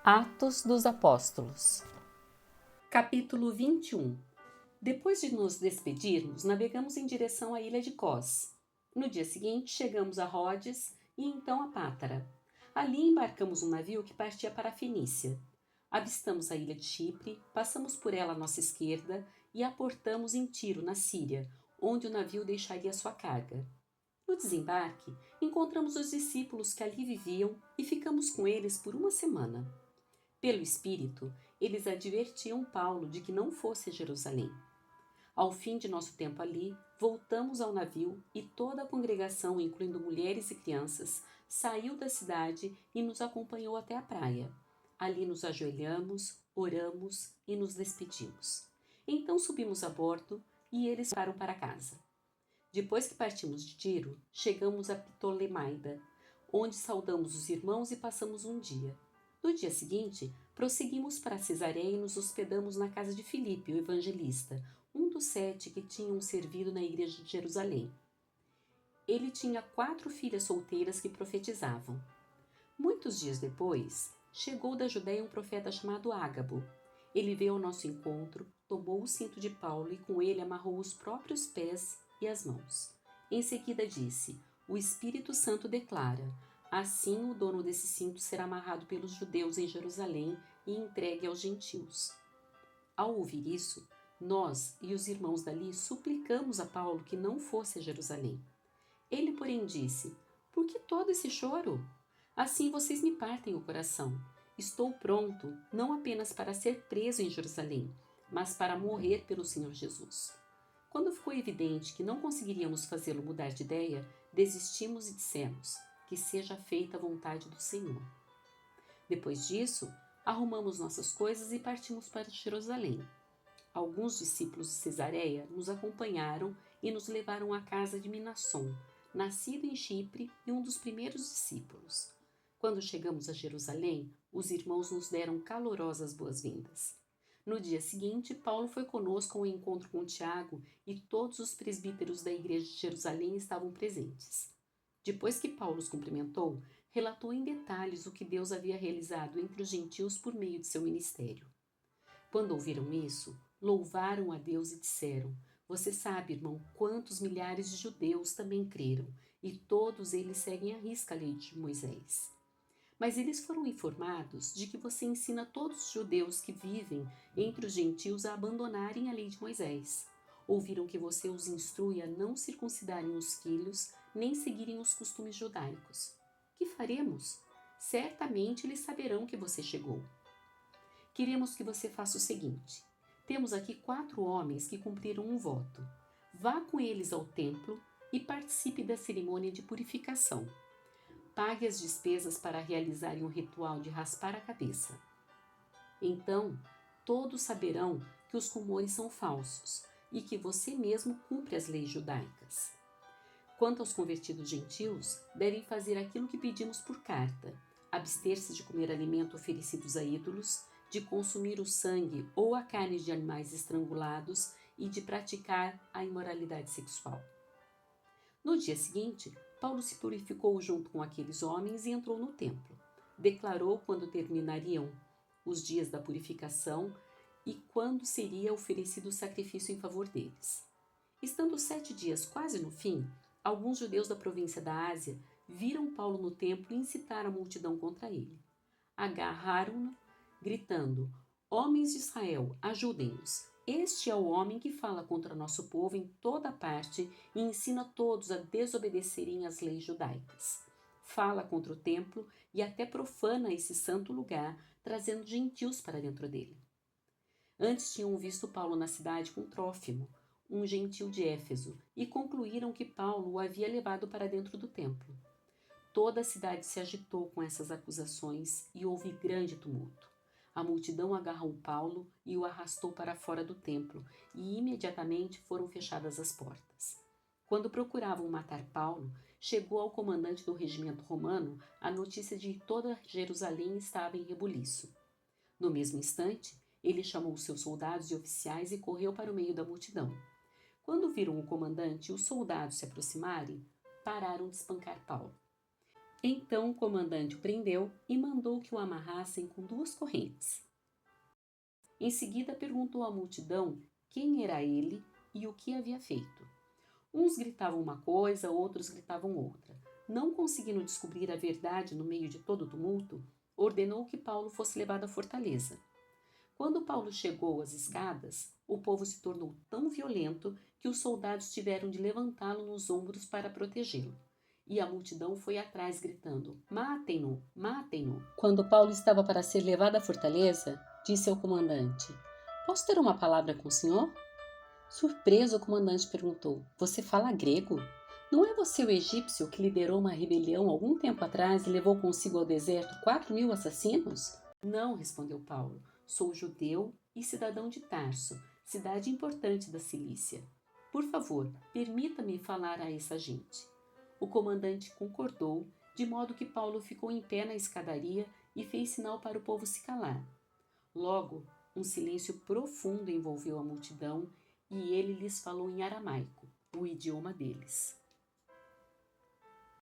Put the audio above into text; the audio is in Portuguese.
Atos dos Apóstolos. Capítulo 21. Depois de nos despedirmos, navegamos em direção à ilha de Cós. No dia seguinte, chegamos a Rhodes e então a Pátara. Ali embarcamos um navio que partia para a Fenícia. Avistamos a ilha de Chipre, passamos por ela à nossa esquerda e aportamos em Tiro, na Síria, onde o navio deixaria sua carga. No desembarque, encontramos os discípulos que ali viviam e ficamos com eles por uma semana. Pelo Espírito, eles advertiam Paulo de que não fosse a Jerusalém. Ao fim de nosso tempo ali, voltamos ao navio e toda a congregação, incluindo mulheres e crianças, saiu da cidade e nos acompanhou até a praia. Ali nos ajoelhamos, oramos e nos despedimos. Então subimos a bordo e eles foram para casa. Depois que partimos de Tiro, chegamos a Ptolemaida, onde saudamos os irmãos e passamos um dia. No dia seguinte, prosseguimos para Cesareia e nos hospedamos na casa de Filipe, o evangelista, um dos 7 que tinham servido na igreja de Jerusalém. Ele tinha 4 filhas solteiras que profetizavam. Muitos dias depois, chegou da Judéia um profeta chamado Ágabo. Ele veio ao nosso encontro, tomou o cinto de Paulo e com ele amarrou os próprios pés e as mãos. Em seguida disse: "O Espírito Santo declara: assim o dono desse cinto será amarrado pelos judeus em Jerusalém e entregue aos gentios." Ao ouvir isso, nós e os irmãos dali suplicamos a Paulo que não fosse a Jerusalém. Ele, porém, disse: "Por que todo esse choro? Assim vocês me partem o coração. Estou pronto não apenas para ser preso em Jerusalém, mas para morrer pelo Senhor Jesus." Quando ficou evidente que não conseguiríamos fazê-lo mudar de ideia, desistimos e dissemos: "Que seja feita a vontade do Senhor." Depois disso, arrumamos nossas coisas e partimos para Jerusalém. Alguns discípulos de Cesareia nos acompanharam e nos levaram à casa de Minasson, nascido em Chipre e um dos primeiros discípulos. Quando chegamos a Jerusalém, os irmãos nos deram calorosas boas-vindas. No dia seguinte, Paulo foi conosco ao encontro com Tiago e todos os presbíteros da igreja de Jerusalém estavam presentes. Depois que Paulo os cumprimentou, relatou em detalhes o que Deus havia realizado entre os gentios por meio de seu ministério. Quando ouviram isso, louvaram a Deus e disseram: "Você sabe, irmão, quantos milhares de judeus também creram, e todos eles seguem à risca a lei de Moisés. Mas eles foram informados de que você ensina todos os judeus que vivem entre os gentios a abandonarem a lei de Moisés. Ouviram que você os instrui a não circuncidarem os filhos, nem seguirem os costumes judaicos. Que faremos? Certamente eles saberão que você chegou. Queremos que você faça o seguinte: temos aqui 4 homens que cumpriram um voto. Vá com eles ao templo e participe da cerimônia de purificação. Pague as despesas para realizarem o ritual de raspar a cabeça. Então, todos saberão que os rumores são falsos e que você mesmo cumpre as leis judaicas. Quanto aos convertidos gentios, devem fazer aquilo que pedimos por carta: abster-se de comer alimento oferecidos a ídolos, de consumir o sangue ou a carne de animais estrangulados e de praticar a imoralidade sexual." No dia seguinte, Paulo se purificou junto com aqueles homens e entrou no templo. Declarou quando terminariam os dias da purificação e quando seria oferecido o sacrifício em favor deles. Estando os 7 dias quase no fim, alguns judeus da província da Ásia viram Paulo no templo e incitaram a multidão contra ele. Agarraram-no, gritando: "Homens de Israel, ajudem-nos! Este é o homem que fala contra nosso povo em toda parte e ensina todos a desobedecerem às leis judaicas. Fala contra o templo e até profana esse santo lugar, trazendo gentios para dentro dele." Antes tinham visto Paulo na cidade com Trófimo, um gentil de Éfeso, e concluíram que Paulo o havia levado para dentro do templo. Toda a cidade se agitou com essas acusações e houve grande tumulto. A multidão agarrou Paulo e o arrastou para fora do templo, e imediatamente foram fechadas as portas. Quando procuravam matar Paulo, chegou ao comandante do regimento romano a notícia de que toda Jerusalém estava em rebuliço. No mesmo instante, ele chamou seus soldados e oficiais e correu para o meio da multidão. Quando viram o comandante e os soldados se aproximarem, pararam de espancar Paulo. Então o comandante o prendeu e mandou que o amarrassem com 2 correntes. Em seguida perguntou à multidão quem era ele e o que havia feito. Uns gritavam uma coisa, outros gritavam outra. Não conseguindo descobrir a verdade no meio de todo o tumulto, ordenou que Paulo fosse levado à fortaleza. Quando Paulo chegou às escadas, o povo se tornou tão violento que os soldados tiveram de levantá-lo nos ombros para protegê-lo. E a multidão foi atrás, gritando: Matem-no! Matem-no! Quando Paulo estava para ser levado à fortaleza, disse ao comandante: Posso ter uma palavra com o senhor? Surpreso, o comandante perguntou: Você fala grego? Não é você o egípcio que liderou uma rebelião algum tempo atrás e levou consigo ao deserto 4.000 assassinos? Não, respondeu Paulo. Sou judeu e cidadão de Tarso, cidade importante da Cilícia. Por favor, permita-me falar a essa gente. O comandante concordou, de modo que Paulo ficou em pé na escadaria e fez sinal para o povo se calar. Logo, um silêncio profundo envolveu a multidão e ele lhes falou em aramaico, o idioma deles.